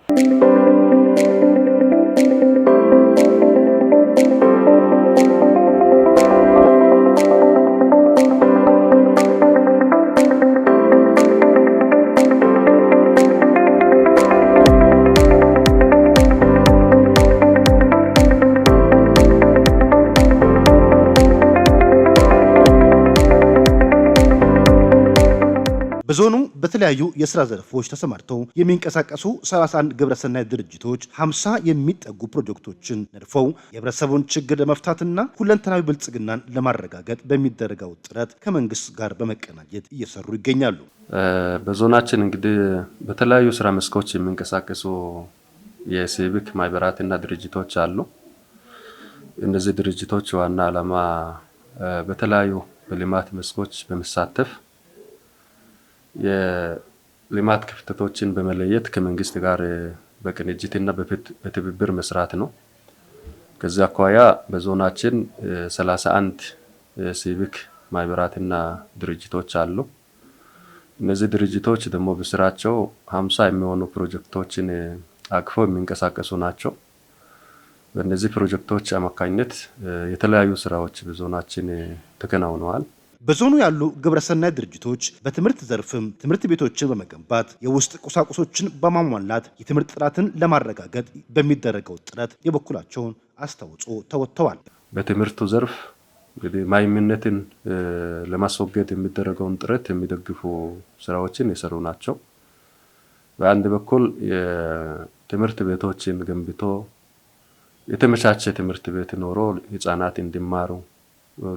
በዞኑ በተለያዩ የስራ ዘርፎች ተሰማርተው የሚንቀሳቀሱ 31 ግብረሰናይ ድርጅቶች 50 የሚጠጉ ፕሮጀክቶችን ነድፈው የህብረተሰቡን ችግር ለመፍታትና ሁለንተናዊ ብልጽግናን ለማረጋገጥ በሚደረገው ጥረት ከመንግስት ጋር በመቀናጀት እየሰሩ ይገኛሉ። በዞናችን እንግዲህ በተለያዩ ስራ መስኮች የሚንቀሳቀሱ የሲቪክ ማህበራትና ድርጅቶች አሉ። እነዚህ ድርጅቶች ዋና ዓላማ በተለያዩ በልማት መስኮች በመሳተፍ የልማት ክፍተቶችን በመለየት ከመንግስት ጋር በቅንጅትና በትብብር መስራት ነው። ከዚህ አኳያ በዞናችን 31 ሲቪክ ማህበራትና ድርጅቶች አሉ። እነዚህ ድርጅቶች ደግሞ በስራቸው 50 የሚሆኑ ፕሮጀክቶችን አቅፈው የሚንቀሳቀሱ ናቸው። በእነዚህ ፕሮጀክቶች አማካኝነት የተለያዩ ስራዎች በዞናችን ተከናውነዋል። በዞኑ ያሉ ግብረሰናይ ድርጅቶች በትምህርት ዘርፍም ትምህርት ቤቶችን በመገንባት የውስጥ ቁሳቁሶችን በማሟላት የትምህርት ጥራትን ለማረጋገጥ በሚደረገው ጥረት የበኩላቸውን አስተዋጽኦ ተወጥተዋል። በትምህርቱ ዘርፍ እንግዲህ ማይምነትን ለማስወገድ የሚደረገውን ጥረት የሚደግፉ ስራዎችን የሰሩ ናቸው። በአንድ በኩል የትምህርት ቤቶችን ገንብቶ የተመቻቸ ትምህርት ቤት ኖሮ ህጻናት እንዲማሩ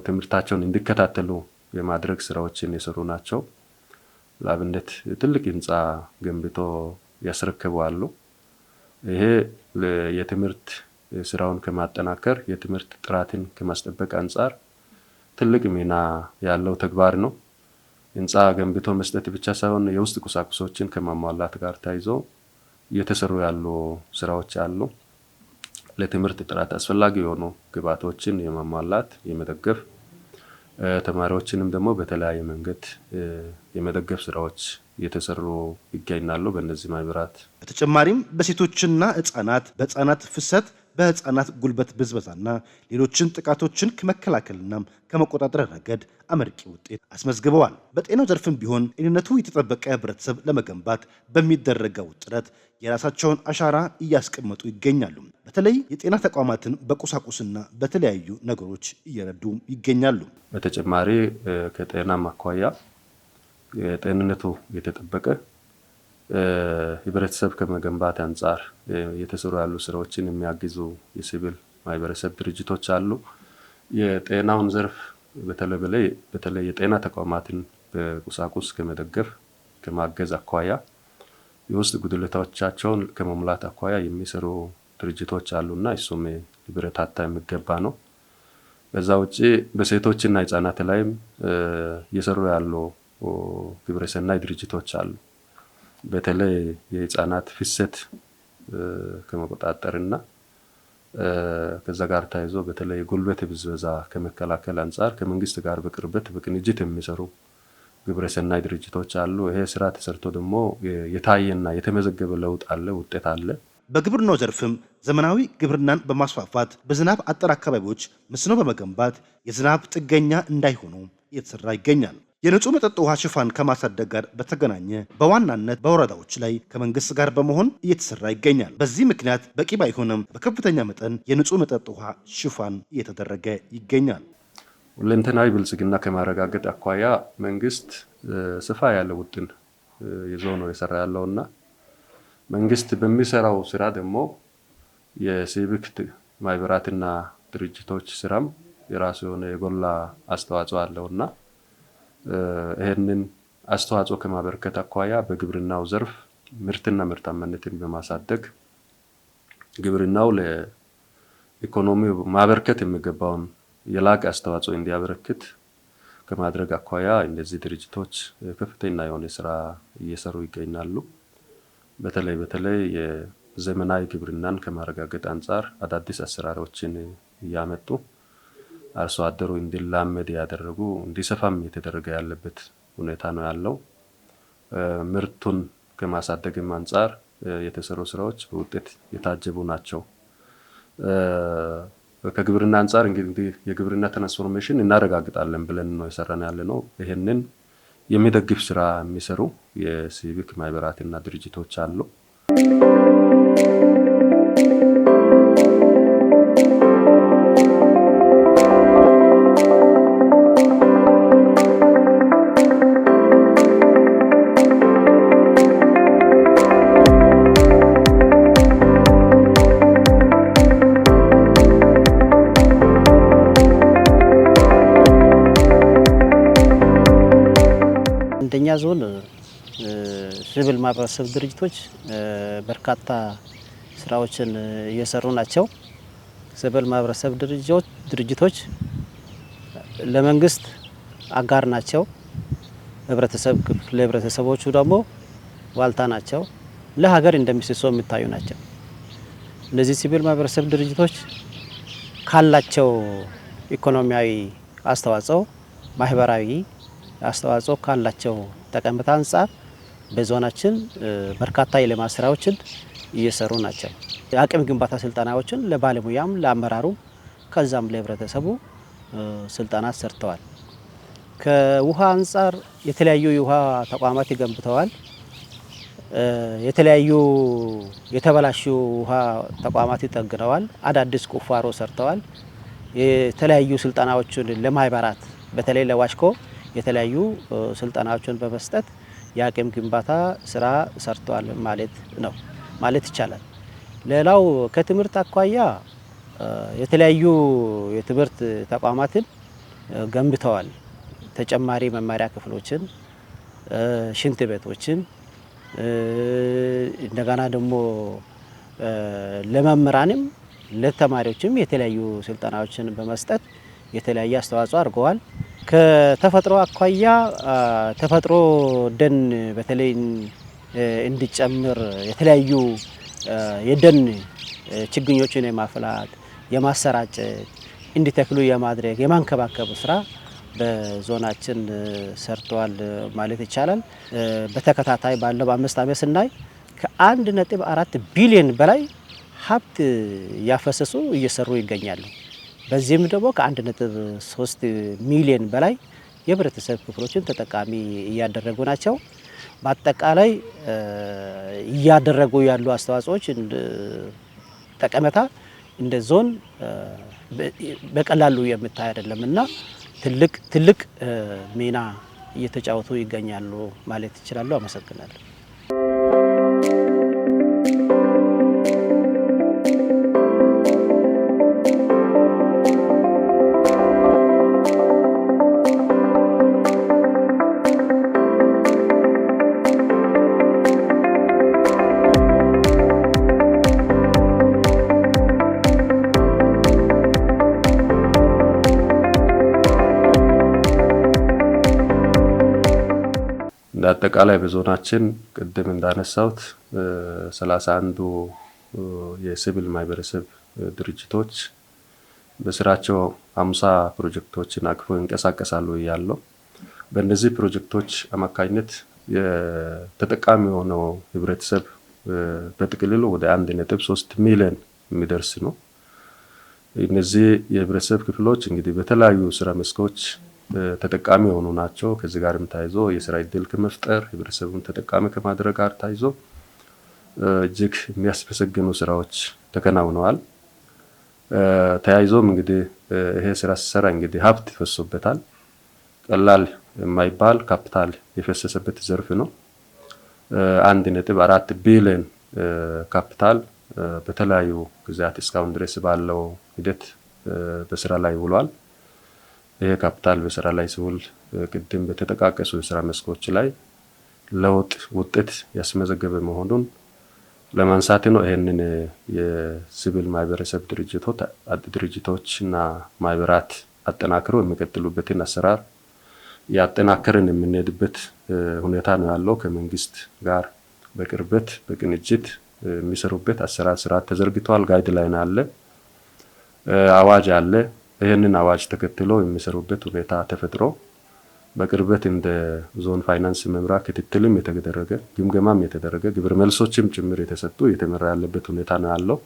ትምህርታቸውን እንዲከታተሉ የማድረግ ስራዎችን የሰሩ ናቸው። ለአብነት ትልቅ ህንፃ ገንብቶ ያስረክባሉ። ይሄ የትምህርት ስራውን ከማጠናከር የትምህርት ጥራትን ከማስጠበቅ አንጻር ትልቅ ሚና ያለው ተግባር ነው። ህንፃ ገንብቶ መስጠት ብቻ ሳይሆን የውስጥ ቁሳቁሶችን ከማሟላት ጋር ተያይዞ እየተሰሩ ያሉ ስራዎች አሉ። ለትምህርት ጥራት አስፈላጊ የሆኑ ግብዓቶችን የማሟላት የመደገፍ ተማሪዎችንም ደግሞ በተለያየ መንገድ የመደገፍ ስራዎች እየተሰሩ ይገኛሉ በእነዚህ ማህበራት። በተጨማሪም በሴቶችና ህጻናት በህጻናት ፍሰት በህጻናት ጉልበት ብዝበዛና ሌሎችን ጥቃቶችን ከመከላከልና ከመቆጣጠር ረገድ አመርቂ ውጤት አስመዝግበዋል። በጤናው ዘርፍም ቢሆን ጤንነቱ የተጠበቀ ህብረተሰብ ለመገንባት በሚደረገው ጥረት የራሳቸውን አሻራ እያስቀመጡ ይገኛሉ። በተለይ የጤና ተቋማትን በቁሳቁስና በተለያዩ ነገሮች እየረዱ ይገኛሉ። በተጨማሪ ከጤና ማኳያ የጤንነቱ የተጠበቀ ህብረተሰብ ከመገንባት አንጻር የተሰሩ ያሉ ስራዎችን የሚያግዙ የሲቪል ማህበረሰብ ድርጅቶች አሉ። የጤናውን ዘርፍ በተለይ የጤና ተቋማትን በቁሳቁስ ከመደገፍ ከማገዝ አኳያ የውስጥ ጉድለቶቻቸውን ከመሙላት አኳያ የሚሰሩ ድርጅቶች አሉና እሱም ሊበረታታ የሚገባ ነው። በዛ ውጪ በሴቶችና ህጻናት ላይም እየሰሩ ያሉ ግብረሰናይ ድርጅቶች አሉ። በተለይ የህፃናት ፍሰት ከመቆጣጠርና ከዛ ጋር ተያይዞ በተለይ ጉልበት ብዝበዛ ከመከላከል አንጻር ከመንግስት ጋር በቅርበት በቅንጅት የሚሰሩ ግብረሰናይ ድርጅቶች አሉ። ይሄ ስራ ተሰርቶ ደግሞ የታየና የተመዘገበ ለውጥ አለ፣ ውጤት አለ። በግብርናው ዘርፍም ዘመናዊ ግብርናን በማስፋፋት በዝናብ አጠር አካባቢዎች መስኖ በመገንባት የዝናብ ጥገኛ እንዳይሆኑ እየተሰራ ይገኛል። የንጹህ መጠጥ ውሃ ሽፋን ከማሳደግ ጋር በተገናኘ በዋናነት በወረዳዎች ላይ ከመንግስት ጋር በመሆን እየተሰራ ይገኛል። በዚህ ምክንያት በቂ ባይሆንም በከፍተኛ መጠን የንጹህ መጠጥ ውሃ ሽፋን እየተደረገ ይገኛል። ሁለንተናዊ ብልጽግና ከማረጋገጥ አኳያ መንግስት ሰፋ ያለ ውጥን ይዞ ነው የሰራ ያለውና መንግስት በሚሰራው ስራ ደግሞ የሲቪክ ማህበራትና ድርጅቶች ስራም የራሱ የሆነ የጎላ አስተዋጽኦ አለውና ይሄንን አስተዋጽኦ ከማበርከት አኳያ በግብርናው ዘርፍ ምርትና ምርታማነትን በማሳደግ ግብርናው ለኢኮኖሚው ማበርከት የሚገባውን የላቀ አስተዋጽኦ እንዲያበረክት ከማድረግ አኳያ እነዚህ ድርጅቶች ከፍተኛ የሆነ ስራ እየሰሩ ይገኛሉ። በተለይ የዘመናዊ ግብርናን ከማረጋገጥ አንጻር አዳዲስ አሰራሮችን እያመጡ አርሶ አደሩ እንዲላመድ ያደረጉ እንዲሰፋም የተደረገ ያለበት ሁኔታ ነው ያለው። ምርቱን ከማሳደግም አንጻር የተሰሩ ስራዎች በውጤት የታጀቡ ናቸው። ከግብርና አንጻር እንግዲህ የግብርና ትራንስፎርሜሽን እናረጋግጣለን ብለን ነው የሰራን ያለ ነው። ይሄንን የሚደግፍ ስራ የሚሰሩ የሲቪክ ማህበራትና ድርጅቶች አሉ። እንደኛ ዞን ሲቪል ማህበረሰብ ድርጅቶች በርካታ ስራዎችን እየሰሩ ናቸው። ሲቪል ማህበረሰብ ድርጅቶች ለመንግስት አጋር ናቸው። ለህብረተሰቦቹ ደግሞ ዋልታ ናቸው። ለሀገር እንደሚሰሶ የሚታዩ ናቸው። እነዚህ ሲቪል ማህበረሰብ ድርጅቶች ካላቸው ኢኮኖሚያዊ አስተዋጽኦ፣ ማህበራዊ አስተዋጽኦ ካላቸው ጠቀሜታ አንጻር በዞናችን በርካታ የልማት ስራዎችን እየሰሩ ናቸው። የአቅም ግንባታ ስልጠናዎችን ለባለሙያም ለአመራሩ ከዛም ለህብረተሰቡ ስልጠናት ሰርተዋል። ከውሃ አንጻር የተለያዩ የውሃ ተቋማት ገንብተዋል። የተለያዩ የተበላሹ ውሃ ተቋማት ይጠግነዋል። አዳዲስ ቁፋሮ ሰርተዋል። የተለያዩ ስልጠናዎችን ለማህበራት በተለይ ለዋሽኮ የተለያዩ ስልጠናዎችን በመስጠት የአቅም ግንባታ ስራ ሰርተዋል ማለት ይቻላል። ሌላው ከትምህርት አኳያ የተለያዩ የትምህርት ተቋማትን ገንብተዋል። ተጨማሪ መማሪያ ክፍሎችን፣ ሽንት ቤቶችን እንደገና ደግሞ ለመምህራንም ለተማሪዎችም የተለያዩ ስልጠናዎችን በመስጠት የተለያየ አስተዋጽኦ አድርገዋል። ከተፈጥሮ አኳያ ተፈጥሮ ደን በተለይ እንዲጨምር የተለያዩ የደን ችግኞችን የማፍላት የማሰራጨት እንዲተክሉ የማድረግ የማንከባከቡ ስራ በዞናችን ሰርተዋል ማለት ይቻላል። በተከታታይ ባለው በ5 ዓመት ስናይ ከ1.4 ቢሊዮን በላይ ሀብት ያፈሰሱ እየሰሩ ይገኛሉ። በዚህም ደግሞ ከ1.3 ሚሊዮን በላይ የህብረተሰብ ክፍሎችን ተጠቃሚ እያደረጉ ናቸው። በአጠቃላይ እያደረጉ ያሉ አስተዋጽኦች ጠቀሜታ እንደ ዞን በቀላሉ የምታይ አይደለምና ትልቅ ሚና እየተጫወቱ ይገኛሉ ማለት ይችላሉ። አመሰግናለሁ። አጠቃላይ በዞናችን ቅድም እንዳነሳውት 31 የሲቪል ማህበረሰብ ድርጅቶች በስራቸው 50 ፕሮጀክቶችን አቅፈው ይንቀሳቀሳሉ ያለው በእነዚህ ፕሮጀክቶች አማካኝነት የተጠቃሚ ሆነው ህብረተሰብ በጥቅልሉ ወደ 1.3 ሚሊዮን የሚደርስ ነው። እነዚህ የህብረተሰብ ክፍሎች እንግዲህ በተለያዩ ስራ መስኮች ተጠቃሚ የሆኑ ናቸው። ከዚህ ጋርም ታይዞ የስራ እድል ከመፍጠር ህብረተሰቡን ተጠቃሚ ከማድረግ ጋር ታይዞ እጅግ የሚያስመሰግኑ ስራዎች ተከናውነዋል። ተያይዞም እንግዲህ ይሄ ስራ ሲሰራ እንግዲህ ሀብት ይፈሶበታል። ቀላል የማይባል ካፒታል የፈሰሰበት ዘርፍ ነው። 1.4 ቢሊዮን ካፒታል በተለያዩ ጊዜያት እስካሁን ድረስ ባለው ሂደት በስራ ላይ ውሏል። ይሄ ካፒታል በስራ ላይ ሲውል ቅድም በተጠቃቀሱ የስራ መስኮች ላይ ለውጥ ውጤት ያስመዘገበ መሆኑን ለማንሳት ነው። ይሄንን የሲቪል ማህበረሰብ ድርጅቶችና ማህበራት አጠናክረው የሚቀጥሉበትን አሰራር ያጠናከርን የምንሄድበት ሁኔታ ነው ያለው። ከመንግስት ጋር በቅርበት በቅንጅት የሚሰሩበት አሰራር ስርዓት ተዘርግቷል። ጋይድላይን አለ፣ አዋጅ አለ። ይህንን አዋጅ ተከትሎ የሚሰሩበት ሁኔታ ተፈጥሮ በቅርበት እንደ ዞን ፋይናንስ መምሪያ ክትትልም የተደረገ ግምገማም የተደረገ ግብር መልሶችም ጭምር የተሰጡ የተመራ ያለበት ሁኔታ ነው ያለው።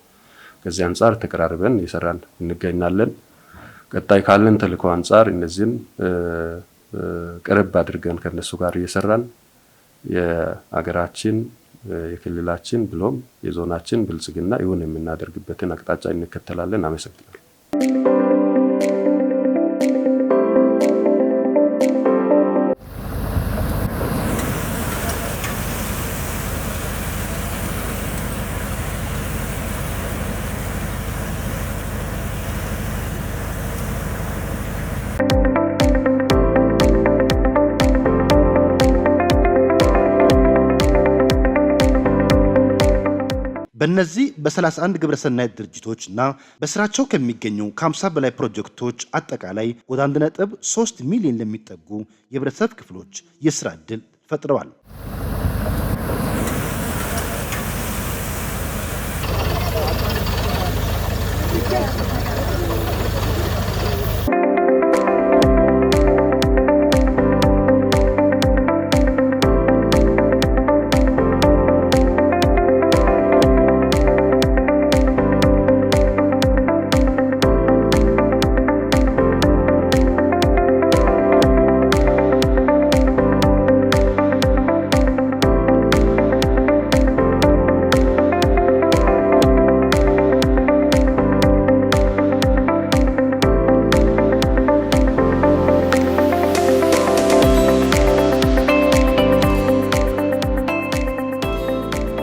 ከዚህ አንጻር ተቀራርበን እየሰራን እንገኛለን። ቀጣይ ካለን ተልዕኮ አንጻር እነዚህን ቀረብ አድርገን ከነሱ ጋር እየሰራን የአገራችን የክልላችን ብሎም የዞናችን ብልጽግና ይሁን የምናደርግበትን አቅጣጫ እንከተላለን። አመሰግናለሁ። በእነዚህ በ31 ግብረሰናይ ድርጅቶችና በስራቸው ከሚገኙ ከ50 በላይ ፕሮጀክቶች አጠቃላይ ወደ 1.3 ሚሊዮን ለሚጠጉ የህብረተሰብ ክፍሎች የስራ ዕድል ፈጥረዋል።